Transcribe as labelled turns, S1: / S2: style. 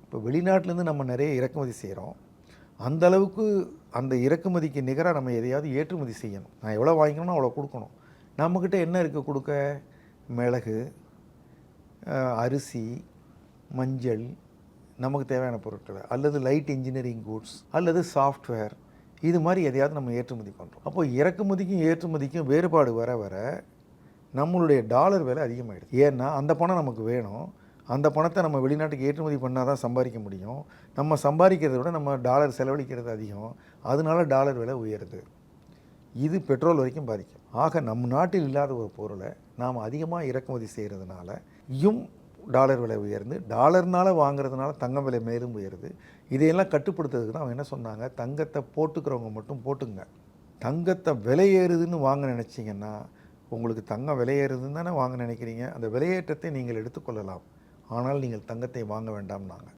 S1: இப்போ வெளிநாட்டிலேருந்து நம்ம நிறைய இறக்குமதி செய்கிறோம். அந்த அளவுக்கு அந்த இறக்குமதிக்கு நிகராக நம்ம எதையாவது ஏற்றுமதி செய்யணும். நான் எவ்வளோ வாங்கிக்கணும்னோ அவ்வளோ கொடுக்கணும். நம்மக்கிட்ட என்ன இருக்குது கொடுக்க? மிளகு, அரிசி, மஞ்சள், நமக்கு தேவையான பொருட்கள், அல்லது லைட் இன்ஜினியரிங் கூட்ஸ், அல்லது சாஃப்ட்வேர், இது மாதிரி எதையாவது நம்ம ஏற்றுமதி பண்ணுறோம். அப்போ இறக்குமதிக்கும் ஏற்றுமதிக்கும் வேறுபாடு வர வர நம்மளுடைய டாலர் விலை அதிகமாகிடுது. ஏன்னா அந்த பணம் நமக்கு வேணும். அந்த பணத்தை நம்ம வெளிநாட்டுக்கு ஏற்றுமதி பண்ணால் தான் சம்பாதிக்க முடியும். நம்ம சம்பாதிக்கிறத விட நம்ம டாலர் செலவழிக்கிறது அதிகம். அதனால டாலர் விலை உயருது. இது பெட்ரோல் வரைக்கும் பாதிக்கும். ஆக நம் நாட்டில் இல்லாத ஒரு பொருளை நாம் அதிகமாக இறக்குமதி செய்கிறதுனால டாலர் விலை உயர்ந்து, டாலர்னால் வாங்குறதுனால தங்கம் விலை மேலும் உயருது. இதையெல்லாம் கட்டுப்படுத்துறதுக்கு தான் அவங்க என்ன சொன்னாங்க, தங்கத்தை போட்டுக்கிறவங்க மட்டும் போட்டுங்க. தங்கத்தை விலை ஏறுதுன்னு வாங்க நினச்சிங்கன்னா, உங்களுக்கு தங்கம் விலை ஏறுதுன்னு தானே வாங்க நினைக்கிறீங்க. அந்த விலையேற்றத்தை நீங்கள் எடுத்துக்கொள்ளலாம். ஆனால் நீங்கள் தங்கத்தை வாங்க வேண்டாம்னாங்க.